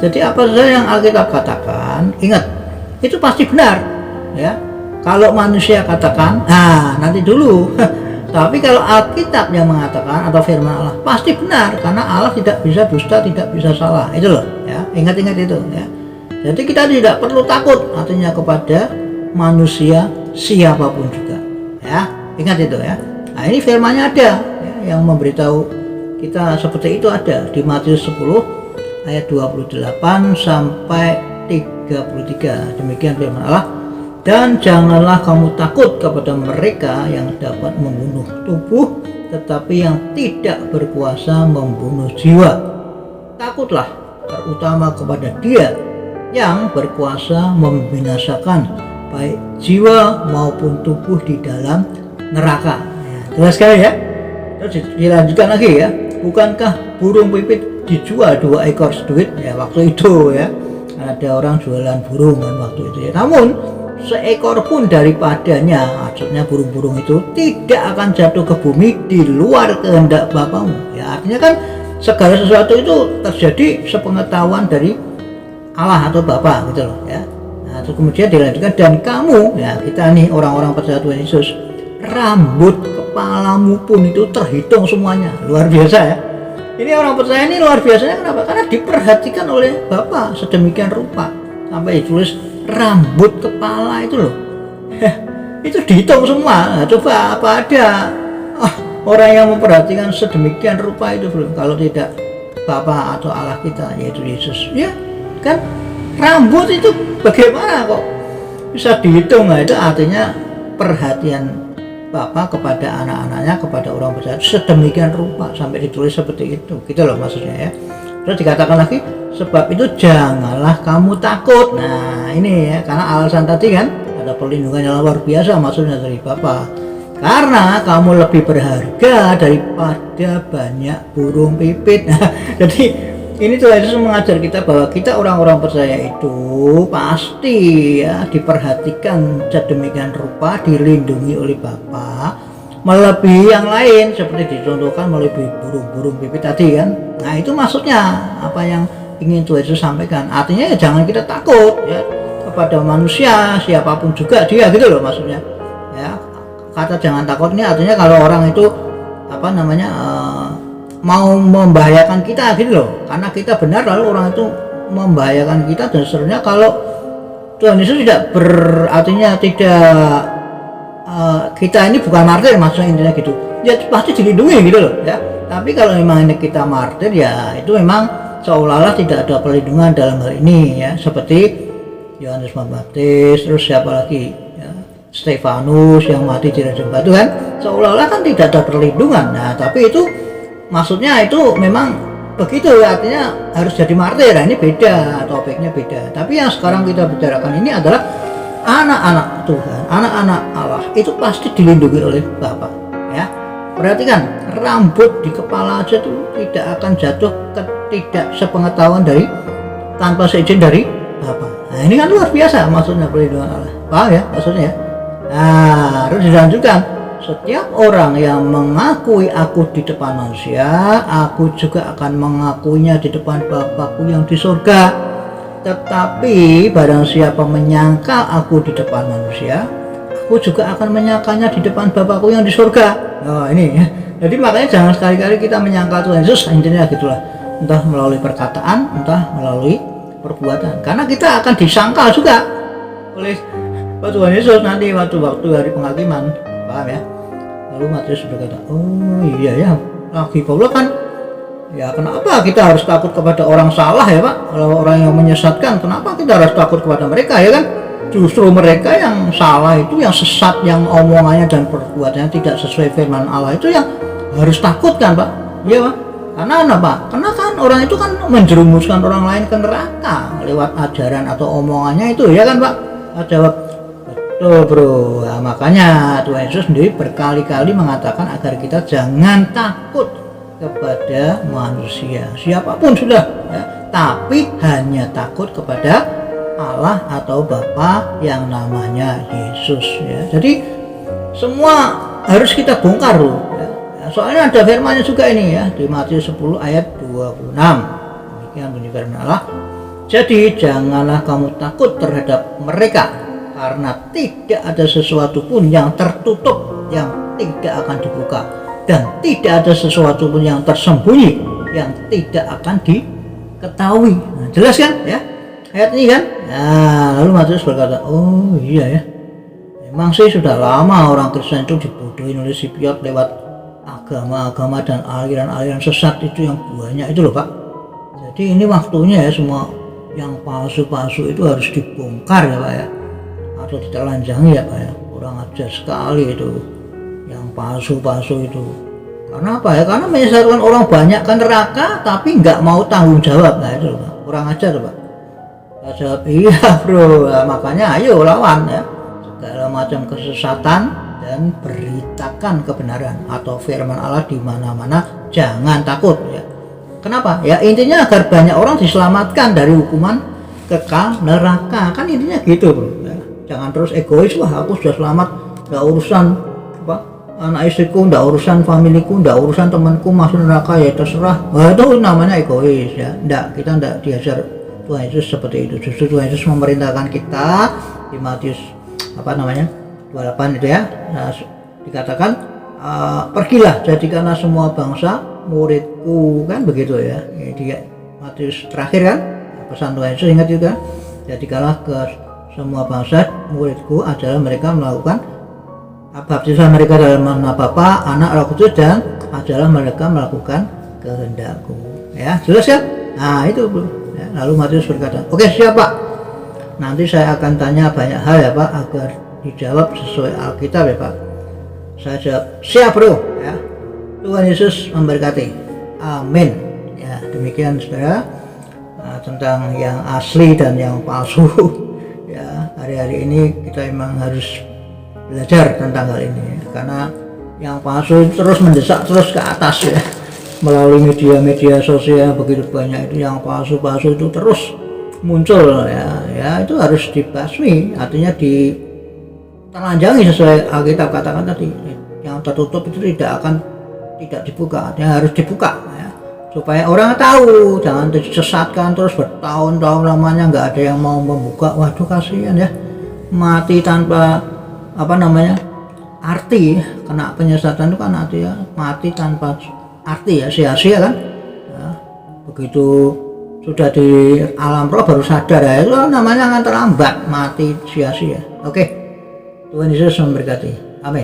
Jadi apa saja yang Alkitab katakan, ingat itu pasti benar, ya. Kalau manusia katakan, nah nanti dulu. Tapi kalau Alkitab yang mengatakan atau firman Allah pasti benar, karena Allah tidak bisa dusta, tidak bisa salah. Itu loh, ya. Ingat-ingat itu, ya. Jadi kita tidak perlu takut artinya kepada manusia siapapun juga, ya. Ingat itu, ya. Nah, ini firman-nya ada, ya, yang memberitahu kita seperti itu ada di Matius 10 ayat 28 sampai 33. Demikian firman Allah. Dan janganlah kamu takut kepada mereka yang dapat membunuh tubuh, tetapi yang tidak berkuasa membunuh jiwa. Takutlah terutama kepada Dia yang berkuasa membinasakan baik jiwa maupun tubuh di dalam neraka. Ya, jelas sekali, ya. Terus dilanjutkan lagi, ya. Bukankah burung pipit dijual 2 ekor seduit? Ya, waktu itu, ya. Ada orang jualan burung kan waktu itu, ya. Namun seekor pun daripadanya, maksudnya burung-burung itu, tidak akan jatuh ke bumi di luar kehendak Bapamu. Ya, artinya kan segala sesuatu itu terjadi sepengetahuan dari Allah atau Bapa, gitu loh, ya. Nah, terus kemudian dilanjutkan, dan kamu, ya, kita nih orang-orang percaya Tuhan Yesus, rambut kepalamu pun itu terhitung semuanya. Luar biasa, ya. Ini orang percaya ini luar biasanya kenapa? Karena diperhatikan oleh Bapa sedemikian rupa sampai ditulis rambut kepala itu loh. Itu dihitung semua. Nah, coba apa ada orang yang memperhatikan sedemikian rupa itu belum? Kalau tidak Bapa atau Allah kita, yaitu Yesus, ya kan. Rambut itu bagaimana kok bisa dihitung? Nah, itu artinya perhatian Bapa kepada anak-anaknya, kepada orang percaya sedemikian rupa sampai ditulis seperti itu, gitu loh maksudnya, ya. Terus dikatakan lagi, sebab itu janganlah kamu takut. Nah, ini, ya, karena alasan tadi kan ada perlindungan yang luar biasa maksudnya dari Bapa. Karena kamu lebih berharga daripada banyak burung pipit. Nah, jadi ini Tuhan Yesus mengajar kita bahwa kita orang-orang percaya itu pasti, ya, diperhatikan sedemikian rupa, dilindungi oleh Bapa, melebihi yang lain seperti dicontohkan melebihi burung-burung pipit tadi kan. Nah, itu maksudnya apa yang ingin Tuhan Yesus sampaikan. Artinya ya jangan kita takut, ya, kepada manusia siapapun juga dia, gitu loh maksudnya, ya. Kata jangan takut ini artinya kalau orang itu apa namanya mau membahayakan kita, gitu loh, karena kita benar lalu orang itu membahayakan kita. Dan sebenarnya kalau Tuhan Yesus tidak artinya tidak kita ini bukan martir, maksudnya intinya gitu, ya pasti dilindungi, gitu loh, ya. Tapi kalau memang ini kita martir, ya itu memang seolah-olah tidak ada perlindungan dalam hal ini, ya, seperti Yohanes Pembaptis, terus siapa lagi, ya, Stefanus yang mati di rajam batu kan, seolah-olah kan tidak ada perlindungan. Nah, tapi itu maksudnya itu memang begitu, artinya harus jadi martir. Nah, ini beda, topiknya beda. Tapi yang sekarang kita bicarakan ini adalah anak-anak Tuhan, anak-anak Allah itu pasti dilindungi oleh Bapa, ya. Perhatikan, rambut di kepala aja tuh tidak akan jatuh tidak sepengetahuan dari tanpa seizin dari Bapa. Nah, ini kan luar biasa maksudnya perlindungan Allah. Paham, ya, maksudnya, ya. Nah, harus dilanjutkan. Setiap orang yang mengakui aku di depan manusia, aku juga akan mengakuinya di depan Bapakku yang di surga. Tetapi barang siapa menyangkal aku di depan manusia, aku juga akan menyangkalnya di depan Bapakku yang di surga. Nah, ini, ya. Jadi makanya jangan sekali-kali kita menyangkal Tuhan Yesus, intinya gitulah. Entah melalui perkataan, entah melalui perbuatan. Karena kita akan disangkal juga oleh Tuhan Yesus nanti waktu hari penghakiman. Paham, ya? Lalu Matius berkata, oh iya, ya, lagi Paulus kan, ya kenapa kita harus takut kepada orang salah, ya Pak? Kalau orang yang menyesatkan, kenapa kita harus takut kepada mereka, ya kan? Justru mereka yang salah itu, yang sesat, yang omongannya dan perbuatannya tidak sesuai firman Allah itu yang harus takut kan, Pak? Iya, Pak? Karena apa? Karena kan orang itu kan menjerumuskan orang lain ke neraka lewat ajaran atau omongannya itu, ya kan, Pak? Jawab, betul, bro. Nah, makanya Tuhan Yesus sendiri berkali-kali mengatakan agar kita jangan takut kepada manusia siapapun sudah, ya, tapi hanya takut kepada Allah atau Bapa yang namanya Yesus, ya. Jadi semua harus kita bongkar loh, ya. Soalnya ada firman-Nya juga ini, ya, di Matius 10 ayat 26. Demikian bunyi firman Allah, Jadi janganlah kamu takut terhadap mereka, karena tidak ada sesuatu pun yang tertutup yang tidak akan dibuka, dan tidak ada sesuatu pun yang tersembunyi yang tidak akan diketahui. Nah, jelas kan ya ayat ini kan? Nah, lalu Matius berkata, oh iya ya, memang sih sudah lama orang Kristen itu dibodohin oleh Sipiot lewat agama-agama dan aliran-aliran sesat itu yang banyak itu loh Pak. Jadi ini waktunya ya, semua yang palsu-palsu itu harus dibongkar ya Pak ya, atau ditelanjangi ya Pak ya. Kurang ajar sekali itu yang palsu-palsu itu. Karena apa ya? Karena menyesatkan orang banyak ke neraka tapi nggak mau tanggung jawab. Nah itu Pak, kurang ajar Pak. Saya jawab iya bro. Nah, makanya ayo lawan ya segala macam kesesatan dan beritakan kebenaran atau firman Allah di mana-mana. Jangan takut ya. Kenapa? Ya intinya agar banyak orang diselamatkan dari hukuman kekal neraka. Kan intinya gitu bro ya. Jangan terus egois, wah aku sudah selamat, gak urusan apa anak istriku, gak urusan familiku, gak urusan temanku masuk neraka, ya terserah. Wah itu namanya egois ya. Kita tidak diajar Tuhan Yesus seperti itu. Justru Tuhan Yesus memerintahkan kita di Matius 28 itu ya. Nah, dikatakan pergilah jadikanlah semua bangsa muridku, kan begitu ya. Di Matius terakhir kan pesan Tuhan Yesus, ingat juga, jadikanlah ke semua bangsa muridku, adalah mereka melakukan baptisan mereka dalam nama Bapa, Anak, Roh Kudus, dan adalah mereka melakukan kehendakku. Ya jelas ya. Nah itu ya. Lalu Matius berkata, oke siap Pak, nanti saya akan tanya banyak hal ya Pak agar dijawab sesuai Alkitab ya Pak. Saya jawab siap bro ya. Tuhan Yesus memberkati. Amin. Ya, demikian saudara tentang yang asli dan yang palsu. Ya, hari-hari ini kita memang harus belajar tentang hal ini, karena yang palsu terus mendesak terus ke atas ya. Melalui media-media sosial begitu banyak itu yang palsu-palsu itu terus muncul ya. Ya itu harus dibasmi, artinya ditelanjangi sesuai Alkitab katakan tadi. Yang tertutup itu tidak dibuka, artinya harus dibuka ya, supaya orang tahu, jangan disesatkan terus bertahun-tahun lamanya nggak ada yang mau membuka. Waduh kasihan ya, mati tanpa arti. Kena penyesatan itu kan artinya mati tanpa arti ya, sia-sia kan ya, begitu sudah di alam roh baru sadar ya, itu namanya akan terlambat, mati sia-sia. Oke, Tuhan Yesus memberkati.